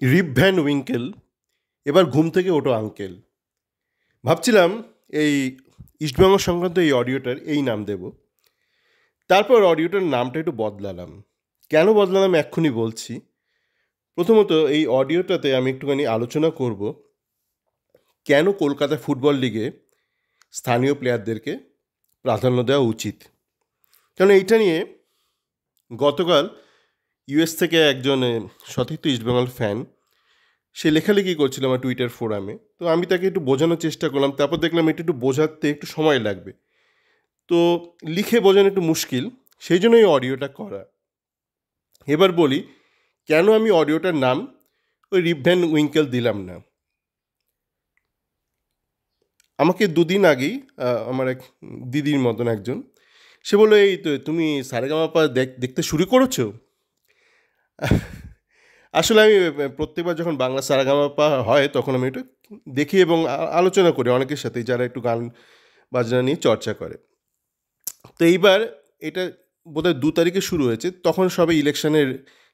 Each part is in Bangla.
রিপ ভ্যান উইঙ্কেল, এবার ঘুম থেকে ওঠো আঙ্কেল। ভাবছিলাম এই ইস্টবেঙ্গল সংক্রান্ত এই অডিওটার এই নাম দেব। তারপর অডিওটার নামটা একটু বদলালাম। কেন বদলালাম এক্ষুনি বলছি। প্রথমত এই অডিওটাতে আমি একটুখানি আলোচনা করব কেন কলকাতা ফুটবল লিগে স্থানীয় প্লেয়ারদেরকে প্রাধান্য দেওয়া উচিত। কারণ এইটা নিয়ে গতকাল ইউএস থেকে একজন সতীর্থ ইস্টবেঙ্গল ফ্যান সে লেখালেখি করছিল আমার টুইটার ফোরামে। তো আমি তাকে একটু বোঝানোর চেষ্টা করলাম, তারপর দেখলাম এটা একটু বোঝাতে একটু সময় লাগবে, তো লিখে বোঝানো একটু মুশকিল, সেই জন্য এই অডিওটা করা। এবার বলি কেন আমি অডিওটার নাম ওই রিপ ভ্যান উইঙ্কেল দিলাম না। আমাকে দুদিন আগেই আমার এক দিদির মতন একজন, সে বললো এই তো তুমি সারেগামাপা দেখতে শুরু করেছো। আসলে আমি প্রত্যেকবার যখন বাংলা সারেগামাপা হয় তখন আমি এটা দেখি এবং আলোচনা করি অনেকের সাথে যারা একটু গান বাজনা নিয়ে চর্চা করে। তো এইবার এটা বোধহয় 2 তারিখে শুরু হয়েছে, তখন সবে ইলেকশনের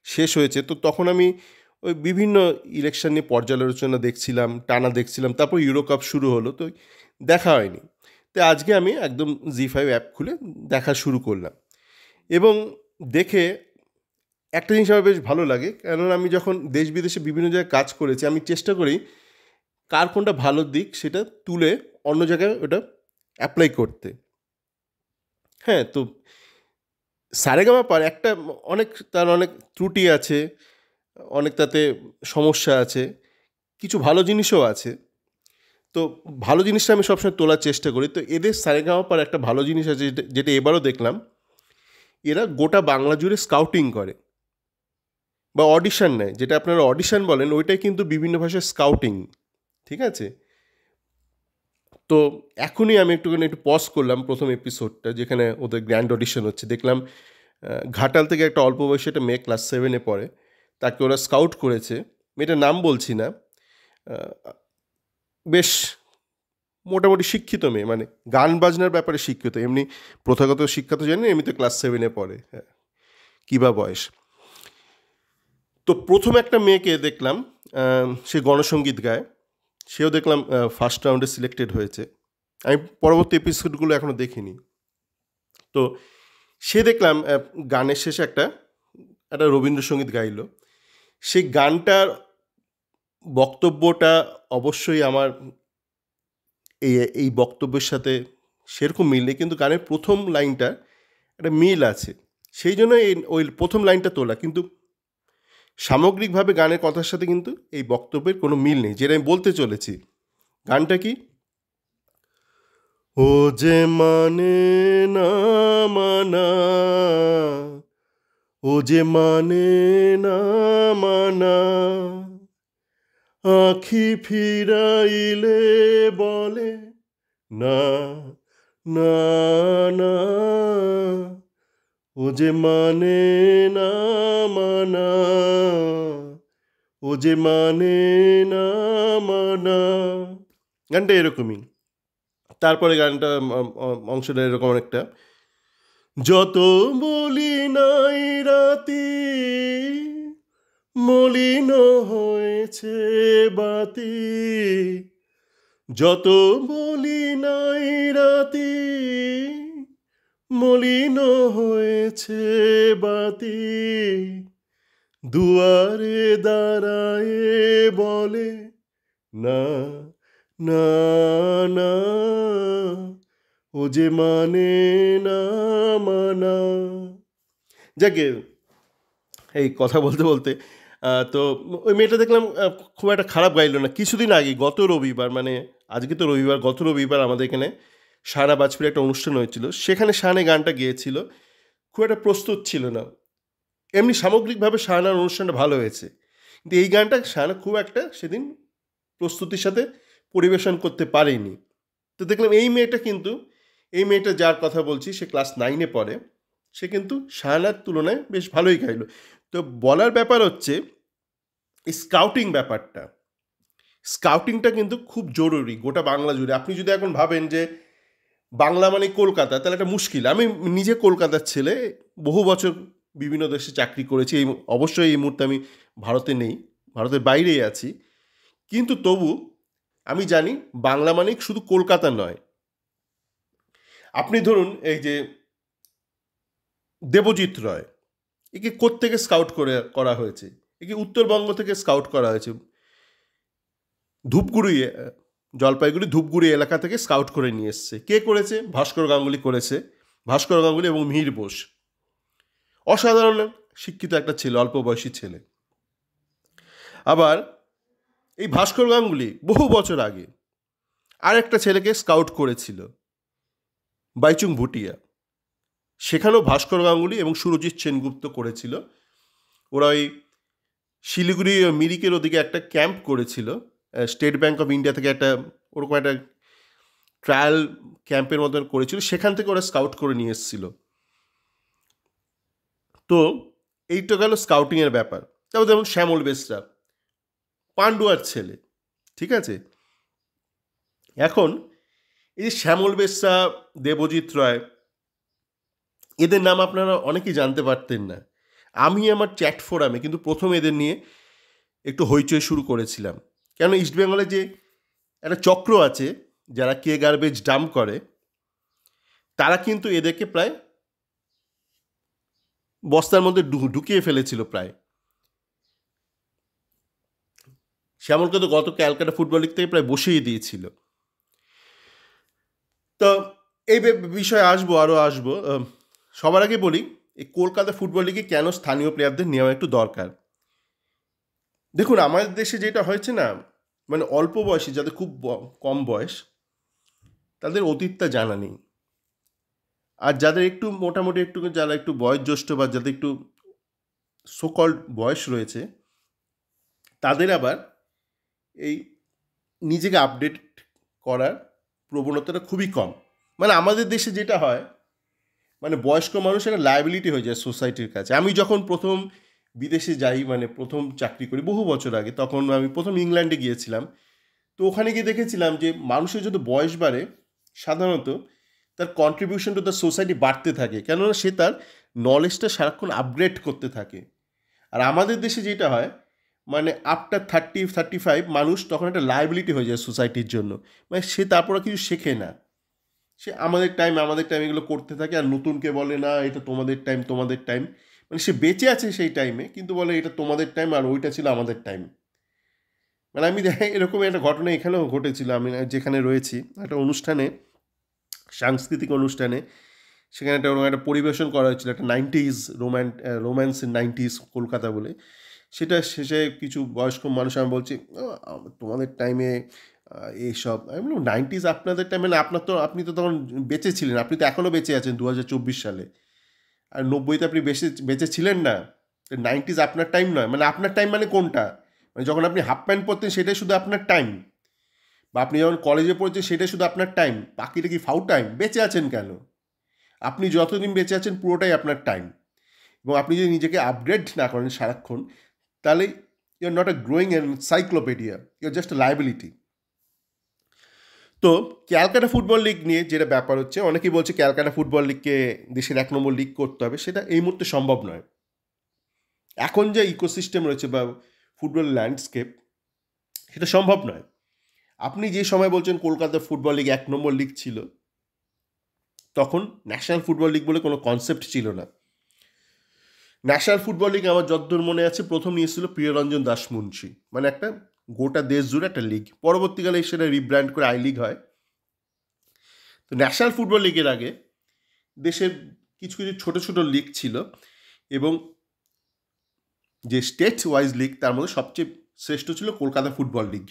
শেষ হয়েছে। তো তখন আমি ওই বিভিন্ন ইলেকশন নিয়ে পর্যালোচনা দেখছিলাম, টানা দেখছিলাম, তারপর ইউরো কাপ শুরু হলো, তো দেখা হয়নি। তো আজকে আমি একদম জি5 অ্যাপ খুলে দেখা শুরু করলাম এবং দেখে একটা জিনিস আমার বেশ ভালো লাগে, কেননা আমি যখন দেশ বিদেশে বিভিন্ন জায়গায় কাজ করেছি আমি চেষ্টা করি কার কোনটা ভালো দিক সেটা তুলে অন্য জায়গায় ওটা অ্যাপ্লাই করতে। হ্যাঁ, তো সারেগামাপার একটা অনেক ত্রুটি আছে, অনেক তাতে সমস্যা আছে, কিছু ভালো জিনিসও আছে। তো ভালো জিনিসটা আমি সবসময় তোলার চেষ্টা করি। তো এদের সারেগামাপার একটা ভালো জিনিস আছে যেটা এবারও দেখলাম, এরা গোটা বাংলা জুড়ে স্কাউটিং করে বা অডিশন নেয়, যেটা আপনারা অডিশন বলেন ওইটাই কিন্তু বিভিন্ন ভাষায় স্কাউটিং। ঠিক আছে, তো এখনই আমি একটু পজ করলাম প্রথম এপিসোডটা যেখানে ওদের গ্র্যান্ড অডিশন হচ্ছে, দেখলাম ঘাটাল থেকে একটা অল্প বয়সী একটা মেয়ে ক্লাস 7-এ পড়ে, তাকে ওরা স্কাউট করেছে। মেয়েটার নাম বলছি না, আহ, বেশ মোটামুটি শিক্ষিত মেয়ে, মানে গান বাজনার ব্যাপারে শিক্ষিত, এমনি প্রথাগত শিক্ষা তো জানি না, এমনি তো ক্লাস 7-এ পড়ে, হ্যাঁ কী বা বয়স। তো প্রথম একটা মেয়েকে দেখলাম, সে গণসঙ্গীত গায়, সেও দেখলাম ফার্স্ট রাউন্ডে সিলেক্টেড হয়েছে। আমি পরবর্তী এপিসোডগুলো এখনও দেখিনি। তো সে দেখলাম গানের শেষে একটা একটা রবীন্দ্রসঙ্গীত গাইলো। সেই গানটার বক্তব্যটা অবশ্যই আমার এই এই বক্তব্যের সাথে সেরকম মিল নেই, কিন্তু গানের প্রথম লাইনটা একটা মিল আছে, সেই জন্য ওই প্রথম লাইনটা তোলা। কিন্তু সামগ্রিকভাবে গানের কথার সাথে কিন্তু এই বক্তব্যের কোনো মিল নেই, যেটা আমি বলতে চলেছি। গানটা কি? ও যে মানে না মানা, ও যে মানে না মানা, আখি ফিরাইলে বলে না না না, ও যে মানে না মানা, ও যে মানে না মানা। গানটা এরকমই। তারপরে গানটা অংশটা এরকম একটা, যত বলি নাই রাতি মলিন হয়েছে বাতি, যত বলি নাই রাতি মলিন হয়েছে বাতি, দুয়ারে দাঁড়ায় বলে না না না, ও যে মানে না মানা। যাকে এই কথা বলতে বলতে তো ওই মেয়েটা দেখলাম খুব একটা খারাপ গাইলো না। কিছুদিন আগে গত রবিবার, মানে আজকে তো রবিবার, গত রবিবার আমাদের এখানে সারা বাজপেয়ীর একটা অনুষ্ঠান হয়েছিল, সেখানে শানে গানটা গেয়েছিল, খুব একটা প্রস্তুত ছিল না। এমনি সামগ্রিকভাবে শাহানার অনুষ্ঠানটা ভালো হয়েছে, কিন্তু এই গানটা শাহানা খুব একটা সেদিন প্রস্তুতির সাথে পরিবেশন করতে পারেনি। তো দেখলাম এই মেয়েটা যার কথা বলছি সে ক্লাস 9-এ পড়ে, সে কিন্তু শাহানার তুলনায় বেশ ভালোই গাইলো। তো বলার ব্যাপার হচ্ছে এই স্কাউটিংটা কিন্তু খুব জরুরি গোটা বাংলা জুড়ে। আপনি যদি এখন ভাবেন যে বাংলা মানে কলকাতা, তাহলে একটা মুশকিল। আমি নিজে কলকাতার ছেলে, বহু বছর বিভিন্ন দেশে চাকরি করেছি, অবশ্যই এই মুহূর্তে আমি ভারতে নেই, ভারতের বাইরেই আছি, কিন্তু তবু আমি জানি বাংলা মানিক শুধু কলকাতা নয়। আপনি ধরুন এই যে দেবজিৎ রয়, একে কোত্থেকে স্কাউট করা হয়েছে? একে উত্তরবঙ্গ থেকে স্কাউট করা হয়েছে, ধূপগুড়ি, জলপাইগুড়ি ধূপগুড়ি এলাকা থেকে স্কাউট করে নিয়ে এসছে। কে করেছে? ভাস্কর গাঙ্গুলি করেছে। ভাস্কর গাঙ্গুলি এবং মিহির বোস, অসাধারণ শিক্ষিত একটা ছেলে, অল্প বয়সী ছেলে। আবার এই ভাস্কর গাঙ্গুলি বহু বছর আগে আর একটা ছেলেকে স্কাউট করেছিল, বাইচুং ভুটিয়া। সেখানেও ভাস্কর গাঙ্গুলি এবং সুরজিৎ সেনগুপ্ত করেছিল। ওরা ওই শিলিগুড়ি মিরিকের ওদিকে একটা ক্যাম্প করেছিল, স্টেট ব্যাংক অফ ইন্ডিয়া থেকে একটা ওরকম একটা ট্রায়াল ক্যাম্পের মতন করেছিল, সেখান থেকে ওরা স্কাউট করে নিয়ে এসেছিল। তো এইটা গেল স্কাউটিংয়ের ব্যাপার। তারপর যেমন শ্যামল বেসরা, পান্ডুয়ার ছেলে, ঠিক আছে। এখন এই যে শ্যামল বেসরা, দেবজিৎ রায়, এদের নাম আপনারা অনেকেই জানতে পারতেন না। আমি আমার চ্যাট ফোরামে কিন্তু প্রথম এদের নিয়ে একটু হইচই শুরু করেছিলাম, কেন ইস্টবেঙ্গলে যে একটা চক্র আছে যারা কে গার্বেজ ডাম্প করে, তারা কিন্তু এদেরকে প্রায় বস্তার মধ্যে ঢুকিয়ে ফেলেছিল প্রায়। শ্যামলকে তো গত ক্যালকাটা ফুটবল লিগ থেকে প্রায় বসিয়ে দিয়েছিল। তো এই বিষয়ে আসবো, আরও আসবো। সবার আগে বলি, এই কলকাতা ফুটবল লিগে কেন স্থানীয় প্লেয়ারদের নেওয়া একটু দরকার। দেখুন, আমাদের দেশে যেটা হয়েছে না, মানে অল্প বয়সী যাদের খুব কম বয়স, তাদের অতীতটা জানা নেই। আর যাদের একটু মোটামুটি একটু, যারা একটু বয়োজ্যেষ্ঠ বা যাদের একটু সোকল্ড বয়স রয়েছে, তাদের আবার এই নিজেকে আপডেট করার প্রবণতাটা খুবই কম। মানে আমাদের দেশে যেটা হয়, মানে বয়স্ক মানুষ একটা লায়াবিলিটি হয়ে যায় সোসাইটির কাছে। আমি যখন প্রথম বিদেশে যাই, মানে প্রথম চাকরি করি বহু বছর আগে, তখন আমি প্রথম ইংল্যান্ডে গিয়েছিলাম। তো ওখানে গিয়ে দেখেছিলাম যে মানুষের যত বয়স বাড়ে, সাধারণত তার কন্ট্রিবিউশন টু দ্য সোসাইটি বাড়তে থাকে, কেননা সে তার নলেজটা সারাক্ষণ আপগ্রেড করতে থাকে। আর আমাদের দেশে যেটা হয়, মানে আফটার 30-35 মানুষ তখন একটা লায়াবিলিটি হয়ে যায় সোসাইটির জন্য। মানে সে তারপরে কিছু শেখে না, সে আমাদের টাইম এগুলো করতে থাকে, আর নতুনকে বলে না এটা তোমাদের টাইম, তোমাদের টাইম। মানে সে বেঁচে আছে সেই টাইমে, কিন্তু বলে এটা তোমাদের টাইম আর ওইটা ছিল আমাদের টাইম। মানে আমি এরকম একটা ঘটনা এখানেও ঘটেছিল। আমি যেখানে রয়েছি একটা অনুষ্ঠানে, সাংস্কৃতিক অনুষ্ঠানে, সেখানে একটা ওরকম একটা পরিবেশন করা হয়েছিল, একটা 90s romance in 90s Kolkata বলে। সেটা শেষে কিছু বয়স্ক মানুষ আমি বলছি, তোমাদের টাইমে এইসব। আমি বললাম 90s আপনাদের টাইমে না, আপনি তো তখন বেঁচে ছিলেন, আপনি তো এখনও বেঁচে আছেন 2024 সালে। আর 90-তে আপনি বেঁচে ছিলেন না। 90s আপনার টাইম নয়। মানে আপনার টাইম মানে কোনটা? মানে যখন আপনি হাফ প্যান্ট পরতেন সেটাই শুধু আপনার টাইম, বা আপনি যখন কলেজে পড়ছেন সেটাই শুধু আপনার টাইম, বাকিটা কি ফাউ টাইম? বেঁচে আছেন কেন? আপনি যতদিন বেঁচে আছেন পুরোটাই আপনার টাইম। এবং আপনি যদি নিজেকে আপগ্রেড না করেন সারাক্ষণ, তাহলে you are not a growing encyclopedia, you are just a liability. তো ক্যালকাটা ফুটবল লিগ নিয়ে যেটা ব্যাপার হচ্ছে, অনেকেই বলছে ক্যালকাটা ফুটবল লিগকে দেশের 1 নম্বর লিগ করতে হবে। সেটা এই মুহূর্তে সম্ভব নয়। এখন যে ইকোসিস্টেম রয়েছে বা ফুটবল ল্যান্ডস্কেপ, সেটা সম্ভব নয়। আপনি যে সময় বলছেন কলকাতা ফুটবল লিগ 1 নম্বর লিগ ছিল, তখন ন্যাশনাল ফুটবল লিগ বলে কোনো কনসেপ্ট ছিল না। ন্যাশনাল ফুটবল লিগ আমার যতদূর মনে আছে প্রথম নিয়েছিল প্রিয়রঞ্জন দাস মুন্সি, মানে একটা গোটা দেশ জুড়ে একটা লিগ। পরবর্তীকালে সেটা রিব্র্যান্ড করে আই লিগ হয়। তো ন্যাশনাল ফুটবল লিগের আগে দেশের কিছু কিছু ছোট ছোট লিগ ছিল, এবং যে স্টেট ওয়াইজ লিগ তার মধ্যে সবচেয়ে শ্রেষ্ঠ ছিল কলকাতা ফুটবল লিগ।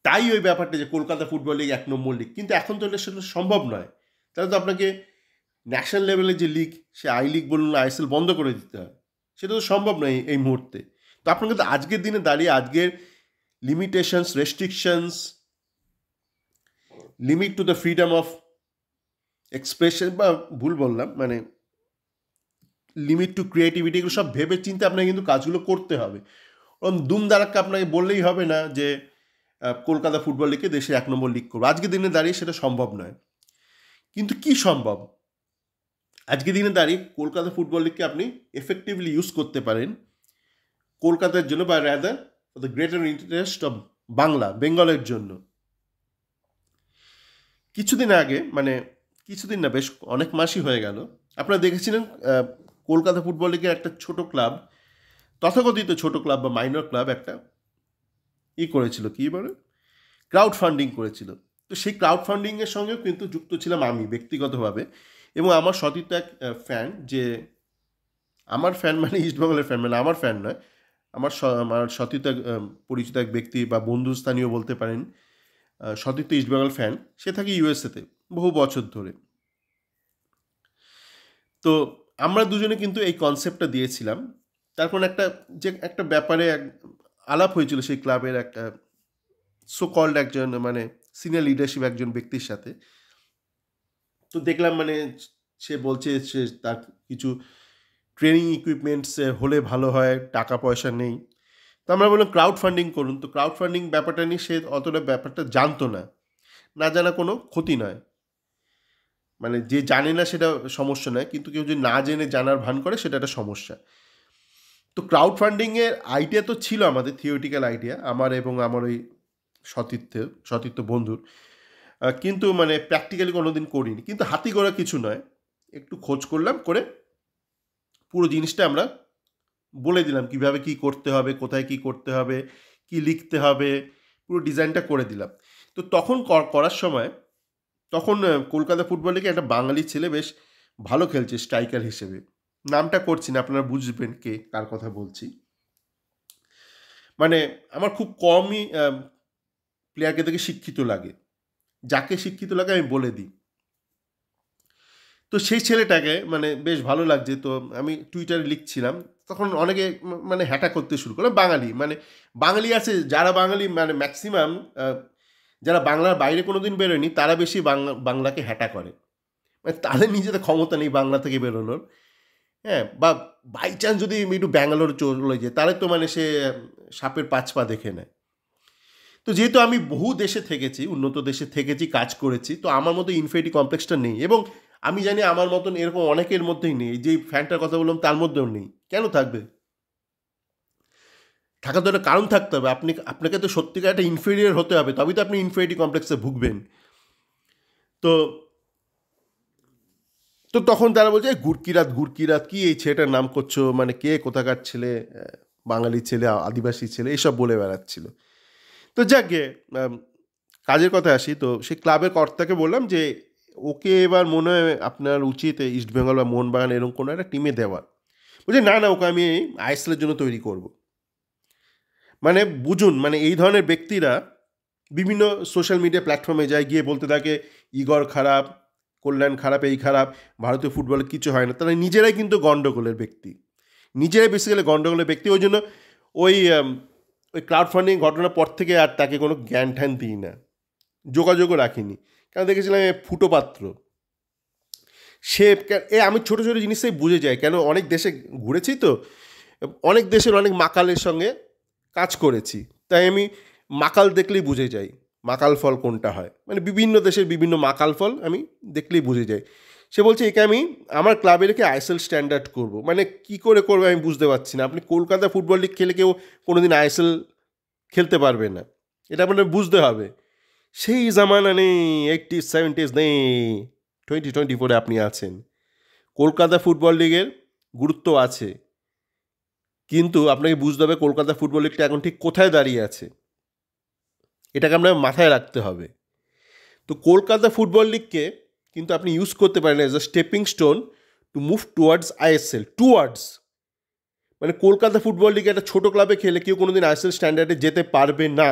তাই ওই ব্যাপারটা যে কলকাতা ফুটবল লিগ 1 নম্বর লিগ, কিন্তু এখন তো সেটা সম্ভব নয়। তাহলে তো আপনাকে ন্যাশনাল লেভেলের যে লিগ, সে আই লিগ বলুন, আইএসএল বন্ধ করে দিতে হয়। সেটা তো সম্ভব নয় এই মুহূর্তে। তো আপনাকে তো আজকের দিনে দাঁড়িয়ে আজকের limitations, restrictions, limit to the freedom of expression, বা ভুল বললাম, মানে লিমিট টু ক্রিয়েটিভিটি, এগুলো সব ভেবে চিন্তে আপনাকে কিন্তু কাজগুলো করতে হবে। ওরকম দুম দাঁড়াক্কা আপনাকে বললেই হবে না যে কলকাতা ফুটবল লিগকে দেশের 1 নম্বর লিগ করবো। আজকের দিনে দাঁড়িয়ে সেটা সম্ভব নয়। কিন্তু কি সম্ভব? আজকের দিনে দাঁড়িয়ে কলকাতা ফুটবল লিগকে আপনি এফেক্টিভলি ইউজ করতে পারেন কলকাতার জন্য, বা rather for the greater interest of বেঙ্গলের জন্য। কিছুদিন আগে, মানে কিছুদিন না, বেশ অনেক মাসই হয়ে গেল, আপনারা দেখেছিলেন কলকাতা ফুটবল লিগের একটা ছোট ক্লাব, তথাকথিত ছোট ক্লাব বা মাইনর ক্লাব, একটা করেছিল, কি বলে, ক্রাউড ফান্ডিং করেছিল। তো সেই ক্রাউড ফান্ডিংয়ের সঙ্গেও কিন্তু যুক্ত ছিলাম আমি ব্যক্তিগতভাবে, এবং আমার সতীর্থ এক ফ্যান, যে আমার ফ্যান মানে ইস্টবেঙ্গলের ফ্যান, মানে আমার ফ্যান নয়, আমার সতীর্থ এক পরিচিত এক ব্যক্তি বা বন্ধুস্থানীয় বলতে পারেন, সতীর্থ ইস্টবেঙ্গল ফ্যান, সে থাকে ইউএসএতে বহু বছর ধরে। তো আমরা দুজনে কিন্তু এই কনসেপ্টটা দিয়েছিলাম। তারপর একটা ব্যাপারে আলাপ হয়েছিল সেই ক্লাবের একটা সো কল্ড একজন, মানে সিনিয়র লিডারশিপ একজন ব্যক্তির সাথে। তো দেখলাম, মানে সে বলছে সে তার কিছু ট্রেনিং ইকুইপমেন্টস হলে ভালো হয়, টাকা পয়সা নেই। তো আমরা বললাম ক্রাউড ফান্ডিং করুন। তো ক্রাউড ফান্ডিং ব্যাপারটা নিয়ে সে অতটা ব্যাপারটা জানতো না, না জানা কোনো ক্ষতি নয়, মানে যে জানে না সেটা সমস্যা নয়, কিন্তু কেউ যদি না জেনে জানার ভান করে সেটা একটা সমস্যা। তো ক্রাউড ফান্ডিংয়ের আইডিয়া তো ছিল আমাদের, থিওরিটিক্যাল আইডিয়া আমার এবং আমার ওই সতীর্থ বন্ধুর, কিন্তু মানে প্র্যাকটিক্যালি কোনো দিন করিনি। কিন্তু হাতি করা কিছু নয়, একটু খোঁজ করলাম, করে পুরো জিনিসটা আমরা বলে দিলাম কিভাবে কি করতে হবে, কোথায় কি করতে হবে, কি লিখতে হবে, পুরো ডিজাইনটা করে দিলাম। তো তখন করার সময়, তখন কলকাতা ফুটবল লিগে একটা বাঙালি ছেলে বেশ ভালো খেলছে স্ট্রাইকার হিসেবে, নামটা করছি না, আপনারা বুঝবেন কে কার কথা বলছি। মানে আমার খুব কমই প্লেয়ারকে দেখে শিক্ষিত লাগে, যাকে শিক্ষিত লাগে আমি বলে দিই। তো সেই ছেলেটাকে মানে বেশ ভালো লাগছে, তো আমি টুইটারে লিখছিলাম, তখন অনেকে মানে হ্যাটা করতে শুরু করলো। বাঙালি আছে, যারা বাঙালি মানে ম্যাক্সিমাম যারা বাংলার বাইরে কোনো দিন বেরোয়নি, তারা বেশি বাংলাকে হ্যাটা করে, মানে তাদের নিজেদের ক্ষমতা নেই বাংলা থেকে বেরোনোর। হ্যাঁ, বা বাই চান্স যদি একটু ব্যাঙ্গালোর চলে যায়, তাহলে তো মানে সে সাপের 5 পা দেখে নেয়। তো যেহেতু আমি বহু দেশে থেকেছি, উন্নত দেশে থেকেছি, কাজ করেছি, তো আমার মতো ইনফিনিটি কমপ্লেক্সটা নেই, এবং আমি জানি আমার মতন এরকম অনেকের মধ্যেই নেই, যে ফ্যানটার কথা বললাম তার মধ্যেও নেই। কেন থাকবে? থাকার তো একটা কারণ থাকতে হবে। আপনাকে তো সত্যিকার একটা ইনফেরিয়ার হতে হবে, তবেই তো আপনি ইনফিনিটি কমপ্লেক্সে ভুগবেন। তো তো তখন তারা বলছে, গুরকিরাত কি এই ছেলেটার নাম করছো, মানে কে কোথাকার ছেলে, বাঙালি ছেলে, আদিবাসী ছেলে, এইসব বলে বেড়াচ্ছিল। তো যাকে কাজের কথায় আসি, তো সেই ক্লাবের কর্তাকে বললাম যে ওকে এবার মনে হয় আপনার উচিত ইস্টবেঙ্গল বা মোহনবাগান এরকম কোনো একটা টিমে দেওয়ার। বলছে না না, ওকে আমি আইএসএলের জন্য তৈরি করব। মানে বুঝুন, মানে এই ধরনের ব্যক্তিরা বিভিন্ন সোশ্যাল মিডিয়া প্ল্যাটফর্মে যায়, গিয়ে বলতে থাকে ইগর খারাপ, কল্যাণ খারাপ, এই খারাপ, ভারতীয় ফুটবলে কিছু হয় না। তারা নিজেরাই কিন্তু গণ্ডগোলের ব্যক্তি, নিজেরাই বেসিক্যালি গণ্ডগোলের ব্যক্তি। ওই জন্য ওই ওই ক্রাউড ফান্ডিং ঘটনার পর থেকে আর তাকে কোনো জ্ঞান ঠ্যান দিই না, যোগাযোগও রাখিনি। কারণ দেখেছিলাম ফুটো পাত্র সে, আমি ছোটো ছোটো জিনিসটাই বুঝে যাই, কেন অনেক দেশে ঘুরেছি তো, অনেক দেশের অনেক মাকালের সঙ্গে কাজ করেছি, তাই আমি মাকাল দেখলেই বুঝে যাই মাকাল ফল কোনটা হয়, মানে বিভিন্ন দেশের বিভিন্ন মাকাল ফল আমি দেখলেই বুঝে যাই। সে বলছে একে আমি আমার ক্লাবে রেখে আইএসএল স্ট্যান্ডার্ড করব। মানে কি করে করবে আমি বুঝতে পারছি না। আপনি কলকাতা ফুটবল লিগ খেলে কেউ কোনো দিন আইএসএল খেলতে পারবে না, এটা আপনার বুঝতে হবে। সেই জামানা নেই, 80s 70s নেই, 2024-এ আপনি আছেন। কলকাতা ফুটবল লিগের গুরুত্ব আছে, কিন্তু আপনাকে বুঝতে হবে কলকাতা ফুটবল লিগটা এখন ঠিক কোথায় দাঁড়িয়ে আছে, এটাকে আপনার মাথায় রাখতে হবে। তো কলকাতা ফুটবল লিগকে কিন্তু আপনি ইউজ করতে পারেন as a stepping stone to move towards ISL, মানে কলকাতা ফুটবল লিগে একটা ছোটো ক্লাবে খেলে কেউ কোনো দিন আইএসএল স্ট্যান্ডার্ডে যেতে পারবে না,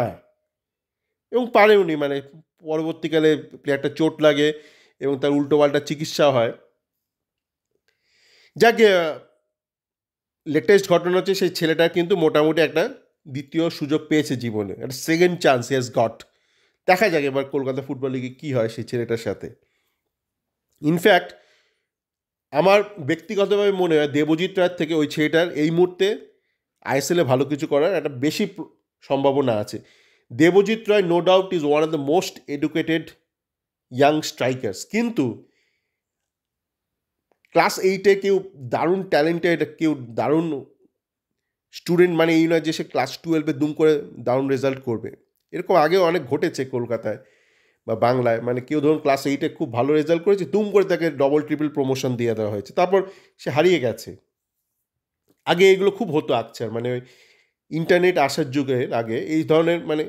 এবং পারেওনি। মানে পরবর্তীকালে প্লেয়ারটা চোট লাগে এবং তার উল্টোপাল্টা চিকিৎসা হয়। যাকে লেটেস্ট ঘটনা হচ্ছে সেই ছেলেটা কিন্তু মোটামুটি একটা দ্বিতীয় সুযোগ পেয়েছে জীবনে, একটা সেকেন্ড চান্স হ্যাজ গট। দেখা যাক এবার কলকাতা ফুটবল লিগে কী হয় সেই ছেলেটার সাথে। ইনফ্যাক্ট আমার ব্যক্তিগতভাবে মনে হয় দেবজিৎ রায়ের থেকে ওই ছেলেটার এই মুহূর্তে আইএসএলে ভালো কিছু করার একটা বেশি সম্ভাবনা আছে। Debjit Roy no doubt is one of the most educated young strikers, কিন্তু ক্লাস 8-এ কেউ দারুণ ট্যালেন্টেড, কেউ দারুণ স্টুডেন্ট মানে এই নয় যে সে ক্লাস 12-এ দুম করে দারুণ রেজাল্ট করবে। এরকম আগেও অনেক ঘটেছে কলকাতায় বা বাংলায়, মানে কেউ ধরুন ক্লাস 8-এ খুব ভালো রেজাল্ট করেছে, দুম করে তাকে ডবল ট্রিপল প্রমোশন দিয়ে দেওয়া হয়েছে, তারপর সে হারিয়ে গেছে। আগে এগুলো খুব হতো আকছার, মানে ওই ইন্টারনেট আসার যুগের আগে এই ধরনের মানে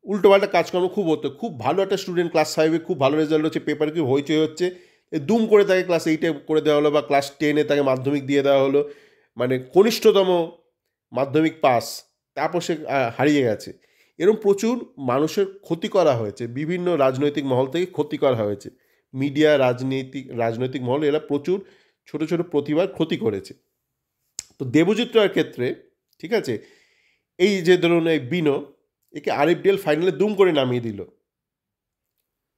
উল্টোপাল্টা কাজকর্ম খুব হতো। খুব ভালো একটা স্টুডেন্ট ক্লাস 5-এ খুব ভালো রেজাল্ট হচ্ছে, পেপার কি হইচই হচ্ছে, দুম করে তাকে ক্লাস 8-এ করে দেওয়া হলো বা ক্লাস 10-এ তাকে মাধ্যমিক দিয়ে দেওয়া হলো, মানে কনিষ্ঠতম মাধ্যমিক পাস, তারপর সে হারিয়ে গেছে। এরকম প্রচুর মানুষের ক্ষতি করা হয়েছে, বিভিন্ন রাজনৈতিক মহল থেকে ক্ষতি করা হয়েছে, মিডিয়া, রাজনৈতিক মহল, এরা প্রচুর ছোট ছোট প্রতিভার ক্ষতি করেছে। তো দেবজিৎ রায়ের ক্ষেত্রে ঠিক আছে, এই যে ধরুন এই বিনো, একে আরএফডিএল ফাইনালে দুম করে নামিয়ে দিল।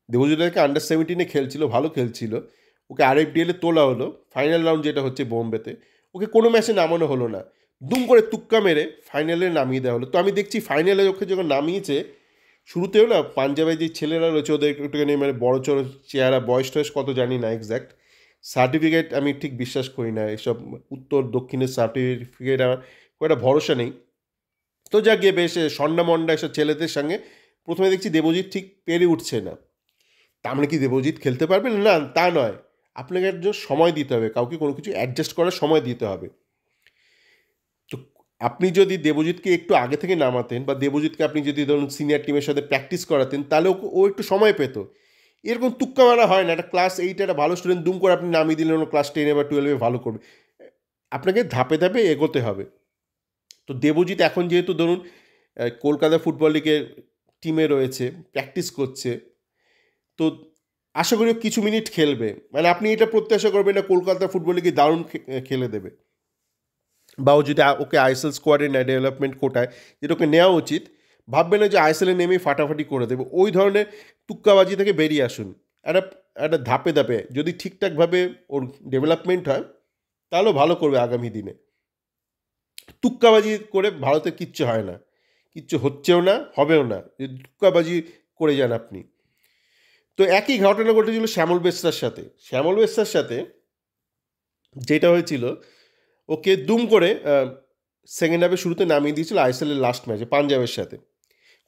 দেবজিৎ রায়কে আন্ডার 17-এ খেলছিল, ভালো খেলছিল, ওকে আরএফডিএলে তোলা হলো, ফাইনাল রাউন্ড যেটা হচ্ছে বোম্বেতে, ওকে কোনো ম্যাচে নামানো হলো না, দুম করে তুক্কা মেরে ফাইনালে নামিয়ে দেওয়া হলো। তো আমি দেখছি ফাইনালে ওকে যখন নামিয়েছে, শুরুতেও না পাঞ্জাবে যে ছেলেরা রয়েছে ওদের একটুখানি মানে বড় চড়ো চেহারা, বয়স টয়স কত জানি না এক্স্যাক্ট, সার্টিফিকেট আমি ঠিক বিশ্বাস করি না, এসব উত্তর দক্ষিণের সার্টিফিকেট আমার খুব একটা ভরসা নেই। তো যা গিয়ে বেশ স্বর্ণমন্ডা এসব ছেলেদের সঙ্গে প্রথমে দেখছি দেবজিৎ ঠিক পেরে উঠছে না। তার মানে কি দেবজিৎ খেলতে পারবেন না? তা নয়, আপনাকে একজন সময় দিতে হবে, কাউকে কোনো কিছু অ্যাডজাস্ট করার সময় দিতে হবে। তো আপনি যদি দেবজিৎকে একটু আগে থেকে নামাতেন বা দেবজিৎকে আপনি যদি ধরুন সিনিয়র টিমের সাথে প্র্যাকটিস করাতেন, তাহলে ও একটু সময় পেত। এরকম তুক্কা মারা হয় না, একটা ক্লাস 8 একটা ভালো স্টুডেন্ট দুম করে আপনি নামিয়ে দিলেন, ও ক্লাস 10-এ বা 12-এ ভালো করবে। আপনাকে ধাপে ধাপে এগোতে হবে। তো দেবজিৎ এখন যেহেতু ধরুন কলকাতা ফুটবল লিগের টিমে রয়েছে, প্র্যাকটিস করছে, তো আশা করি ও কিছু মিনিট খেলবে। মানে আপনি এটা প্রত্যাশা করবেন না কলকাতা ফুটবল লিগে দারুণ খেলে দেবে, বা ও যদি ওকে আইএসএল স্কোয়াডে নেয় ডেভেলপমেন্ট কোটায়, যেটা ওকে নেওয়া উচিত, ভাববেন না যে আইএসএলে নেমেই ফাটাফাটি করে দেবে। ওই ধরনের তুক্কাবাজি থেকে বেরিয়ে আসুন। একটা একটা ধাপে ধাপে যদি ঠিকঠাকভাবে ওর ডেভেলপমেন্ট হয়, তাহলেও ভালো করবে আগামী দিনে। তুক্কাবাজি করে ভারতে কিচ্ছু হয় না, কিচ্ছু হচ্ছেও না, হবেও না, যদি তুক্কাবাজি করে যান আপনি। তো একই ঘটনা ঘটেছিল শ্যামল বেসরার সাথে। শ্যামল বেসরার সাথে যেটা হয়েছিল, ওকে দুম করে সেকেন্ড হাফে শুরুতে নামিয়ে দিয়েছিল আইএসএলের লাস্ট ম্যাচে পাঞ্জাবের সাথে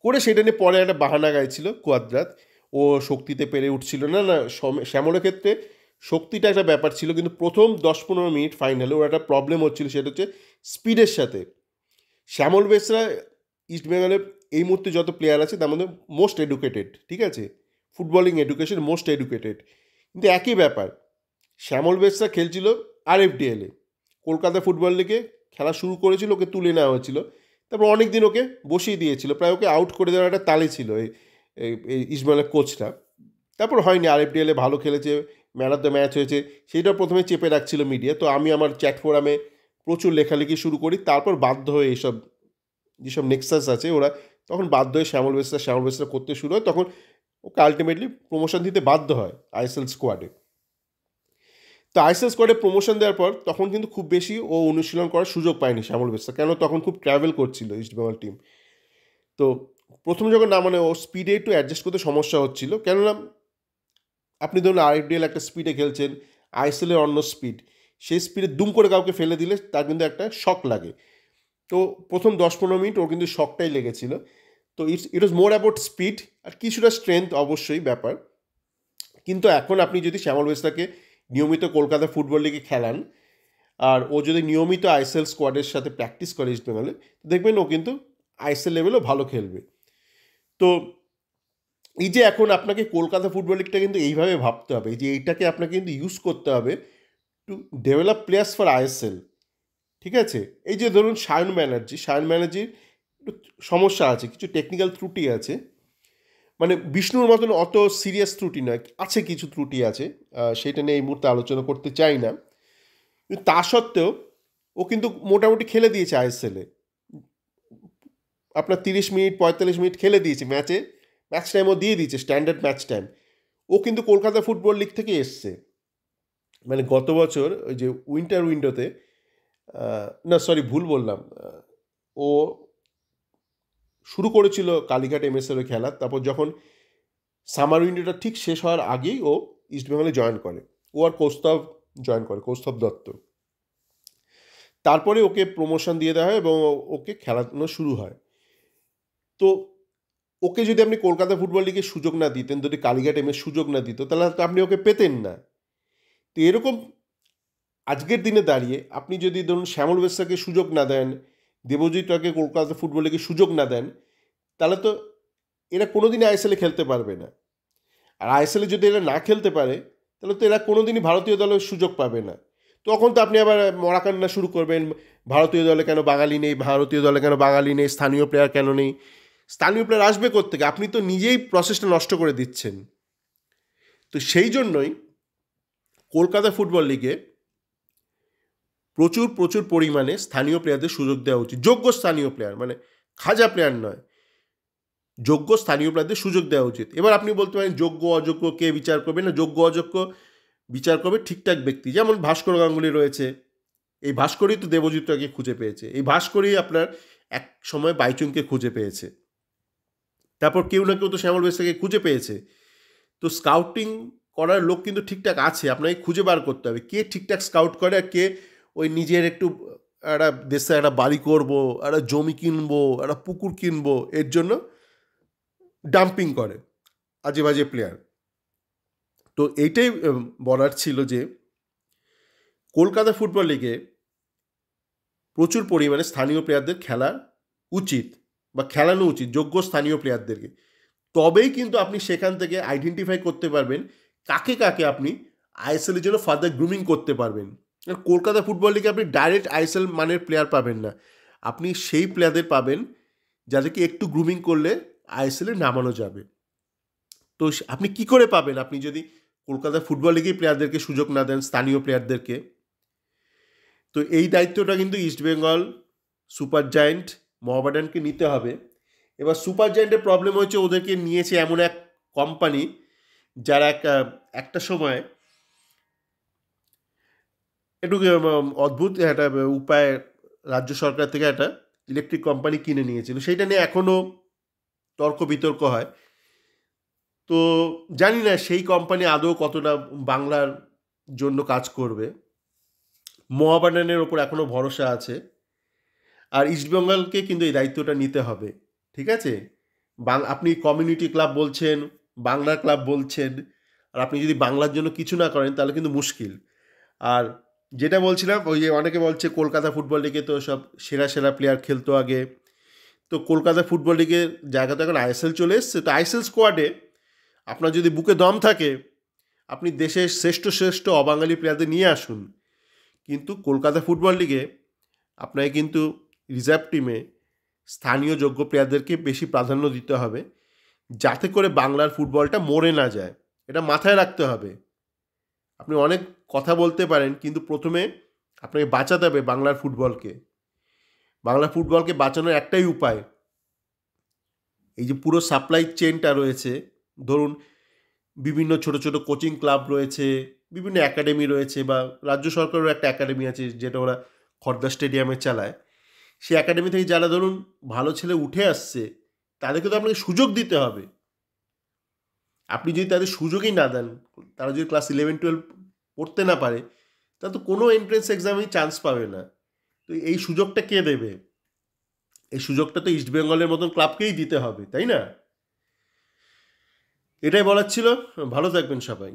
করে, সেটা নিয়ে পরে একটা বাহানা গাইছিল কুয়াদ্রাত, ও শক্তিতে পেরে উঠছিল না। না, শ্যামলের ক্ষেত্রে শক্তিটা একটা ব্যাপার ছিল, কিন্তু প্রথম 10-15 মিনিট ফাইনালে ওর একটা প্রবলেম হচ্ছিল, সেটা হচ্ছে স্পিডের সাথে। শ্যামল বেসরা ইস্টবেঙ্গলের এই মুহূর্তে যত প্লেয়ার আছে তার মধ্যে মোস্ট এডুকেটেড, ঠিক আছে, ফুটবলিং এডুকেশন মোস্ট এডুকেটেড, কিন্তু একই ব্যাপার, শ্যামল বেসরা খেলছিল আরএফডিএলে, কলকাতা ফুটবল লিগে খেলা শুরু করেছিল, ওকে তুলে নেওয়া হয়েছিল, তারপর অনেক দিন ওকে বসিয়ে দিয়েছিল, প্রায় ওকে আউট করে দেওয়ার একটা তালে ছিল এই ইস্টবেঙ্গলের কোচটা। তারপর হয়নি, আরএফডিএলে ভালো খেলেছে, ম্যান অফ দ্য ম্যাচ হয়েছে, সেইটা প্রথমে চেপে রাখছিল মিডিয়া। তো আমি আমার চ্যাট ফোরামে প্রচুর লেখালেখি শুরু করি, তারপর বাধ্য হয়ে এইসব যেসব নেক্সাস আছে ওরা তখন বাধ্য হয়ে শ্যামল বেসরা করতে শুরু হয়, তখন ওকে আলটিমেটলি প্রমোশন দিতে বাধ্য হয় আইএসএল স্কোয়াডে। তো আইএসএল স্কোয়াডে প্রমোশন দেওয়ার পর তখন কিন্তু খুব বেশি ও অনুশীলন করার সুযোগ পায়নি শ্যামল বেসরা, কেন তখন খুব ট্রাভেল করছিল ইস্টবেঙ্গল টিম। তো প্রথম যখন না মানে ও স্পিডে একটু অ্যাডজাস্ট করতে সমস্যা হচ্ছিল, কেননা আপনি ধরুন আরএফডিএল একটা স্পিডে খেলছেন, আইএসএলের অন্য স্পিড, সেই স্পিডে দুম করে কাউকে ফেলে দিলে তার কিন্তু একটা শক লাগে। তো প্রথম 10-15 মিনিট ওর কিন্তু শকটাই লেগেছিল। তো ইট ওয়াজ মোর অ্যাবাউট স্পিড, আর কিছুটা স্ট্রেংথ অবশ্যই ব্যাপার। কিন্তু এখন আপনি যদি শ্যামল বেসরাকে নিয়মিত কলকাতা ফুটবল লিগে খেলান, আর ও যদি নিয়মিত আইএসএল স্কোয়াডের সাথে প্র্যাকটিস করে ইস্টবেঙ্গলে, দেখবেন ও কিন্তু আইএসএল লেভেলেও ভালো খেলবে। তো এই যে এখন আপনাকে কলকাতা ফুটবল লিগটা কিন্তু এইভাবে ভাবতে হবে, যে এইটাকে আপনাকে কিন্তু ইউজ করতে হবে to develop players for ISL, ঠিক আছে। এই যে ধরুন সায়ন ব্যানার্জির একটু সমস্যা আছে, কিছু টেকনিক্যাল ত্রুটি আছে, মানে বিষ্ণুর মতন অত সিরিয়াস ত্রুটি নয়, আছে কিছু ত্রুটি আছে, সেটা নিয়ে এই মুহূর্তে আলোচনা করতে চাই না। কিন্তু তা সত্ত্বেও ও কিন্তু মোটামুটি খেলে দিয়েছে আইএসএলে, আপনার 30 মিনিট 45 মিনিট খেলে দিয়েছে ম্যাচ টাইমও দিয়ে দিয়েছে, স্ট্যান্ডার্ড ম্যাচ টাইম। ও কিন্তু কলকাতা ফুটবল লিগ থেকে এসছে, মানে গত বছর ওই যে উইন্টার উইন্ডোতে, না সরি ভুল বললাম, ও শুরু করেছিল কালীঘাট এমএসের খেলা, তারপর যখন সামার উইন্ডোটা ঠিক শেষ হওয়ার আগেই ও ইস্টবেঙ্গলে জয়েন করে, ও আর কৌস্তভ জয়েন করে, কৌস্তভ দত্ত। তারপরে ওকে প্রমোশন দিয়ে দেওয়া হয় এবং ওকে খেলানো শুরু হয়। তো ওকে যদি আপনি কলকাতা ফুটবল লিগে সুযোগ না দিতেন, যদি কালীঘাট এমএ সুযোগ না দিত, তাহলে তো আপনি ওকে পেতেন না। তো এরকম আজকের দিনে দাঁড়িয়ে আপনি যদি ধরুন শ্যামল বেশ্রাকে সুযোগ না দেন, দেবজিৎ রায়কে কলকাতা ফুটবল লিগে সুযোগ না দেন, তাহলে তো এরা কোনোদিনই আইএসএলে খেলতে পারবে না। আর আইএসএলে যদি এরা না খেলতে পারে, তাহলে তো এরা কোনোদিনই ভারতীয় দলের সুযোগ পাবে না। তখন তো আপনি আবার মরাকান্না শুরু করবেন, ভারতীয় দলে কেন বাঙালি নেই, ভারতীয় দলে কেন বাঙালি নেই, স্থানীয় প্লেয়ার কেন নেই। স্থানীয় প্লেয়ার আসবে কোত্থেকে? আপনি তো নিজেই প্রসেসটা নষ্ট করে দিচ্ছেন। তো সেই জন্যই কলকাতা ফুটবল লিগে প্রচুর প্রচুর পরিমাণে স্থানীয় প্লেয়ারদের সুযোগ দেওয়া উচিত। যোগ্য স্থানীয় প্লেয়ার, মানে খাজা প্লেয়ার নয়, যোগ্য স্থানীয় প্লেয়ারদের সুযোগ দেওয়া উচিত। এবার আপনি বলতে পারেন যোগ্য অযোগ্য কে বিচার করবে? না, যোগ্য অযোগ্য বিচার করবে ঠিকঠাক ব্যক্তি। যেমন ভাস্কর গাঙ্গুলি রয়েছে, এই ভাস্করই তো দেবজিৎ রায়কে খুঁজে পেয়েছে, এই ভাস্করই আপনার এক সময় বাইচুংকে খুঁজে পেয়েছে, তারপর কেউ না কেউ তো শ্যামল বেশ্রাকে খুঁজে পেয়েছে। তো স্কাউটিং করার লোক কিন্তু ঠিকঠাক আছে, আপনাকে খুঁজে বার করতে হবে কে ঠিকঠাক স্কাউট করে আর কে ওই নিজের একটু একটা দেশে একটা বাড়ি করবো, একটা জমি কিনবো, একটা পুকুর কিনবো, এর জন্য ডাম্পিং করে আজে বাজে প্লেয়ার। তো এইটাই বলার ছিল যে কলকাতা ফুটবল লিগে প্রচুর পরিমাণে স্থানীয় প্লেয়ারদের খেলা উচিত বা খেলানো উচিত, যোগ্য স্থানীয় প্লেয়ারদেরকে। তবেই কিন্তু আপনি সেখান থেকে আইডেন্টিফাই করতে পারবেন কাকে কাকে আপনি আইএসএলের জন্য ফার্দার গ্রুমিং করতে পারবেন। কলকাতা ফুটবল লিগে আপনি ডাইরেক্ট আইএসএল মানের প্লেয়ার পাবেন না, আপনি সেই প্লেয়ারদের পাবেন যাদেরকে একটু গ্রুমিং করলে আইএসএলে নামানো যাবে। তো আপনি কি করে পাবেন আপনি যদি কলকাতা ফুটবল লিগেই প্লেয়ারদেরকে সুযোগ না দেন, স্থানীয় প্লেয়ারদেরকে? তো এই দায়িত্বটা কিন্তু ইস্টবেঙ্গল, সুপার জায়েন্ট, মোহামেডানকে নিতে হবে। এবার সুপার জায়েন্টের প্রবলেম হচ্ছে ওদেরকে নিয়েছে এমন এক কোম্পানি যারা একটা সময় একটু অদ্ভুত একটা উপায় রাজ্য সরকার থেকে একটা ইলেকট্রিক কোম্পানি কিনে নিয়েছিল, সেইটা নিয়ে এখনও তর্ক বিতর্ক হয়। তো জানি না সেই কোম্পানি আদৌ কতটা বাংলার জন্য কাজ করবে। মোহামেডানের ওপর এখনও ভরসা আছে। আর ইস্টবেঙ্গলকে কিন্তু এই দায়িত্বটা নিতে হবে, ঠিক আছে? আপনি কমিউনিটি ক্লাব বলছেন, বাংলা ক্লাব বলছেন, আর আপনি যদি বাংলার জন্য কিছু না করেন তাহলে কিন্তু মুশকিল। আর যেটা বলছিলাম, ওই যে অনেকে বলছে কলকাতা ফুটবল লিগে তো সব সেরা সেরা প্লেয়ার খেলতো আগে, তো কলকাতা ফুটবল লিগের জায়গা তো এখন আইএসএল চলে এসছে। তো আইএসএল স্কোয়াডে আপনার যদি বুকে দম থাকে, আপনি দেশের শ্রেষ্ঠ শ্রেষ্ঠ অবাঙালি প্লেয়ারদের নিয়ে আসুন, কিন্তু কলকাতা ফুটবল লিগে আপনাকে কিন্তু রিজার্ভ টিমে স্থানীয় যোগ্য প্লেয়ারদেরকে বেশি প্রাধান্য দিতে হবে, যাতে করে বাংলার ফুটবলটা মরে না যায়। এটা মাথায় রাখতে হবে। আপনি অনেক কথা বলতে পারেন, কিন্তু প্রথমে আপনাকে বাঁচাতে হবে বাংলার ফুটবলকে। বাংলা ফুটবলকে বাঁচানোর একটাই উপায়, এই যে পুরো সাপ্লাই চেনটা রয়েছে, ধরুন বিভিন্ন ছোট ছোট কোচিং ক্লাব রয়েছে, বিভিন্ন একাডেমি রয়েছে, বা রাজ্য সরকারেরও একটা একাডেমি আছে যেটা ওরা খড়দা স্টেডিয়ামে চালায়। সেই একাডেমি থেকে যারা ধরুন ভালো ছেলে উঠে আসছে, তাদেরকে তো আপনাকে সুযোগ দিতে হবে। আপনি যদি তাদের সুযোগই না দেন, তারা যদি ক্লাস 11-12 পড়তে না পারে, তাহলে তো কোনো এন্ট্রেন্স এক্সামেই চান্স পাবে না। তো এই সুযোগটা কে দেবে? এই সুযোগটা তো ইস্টবেঙ্গলের মতন ক্লাবকেই দিতে হবে, তাই না? এটাই বলার ছিল। ভালো থাকবেন সবাই।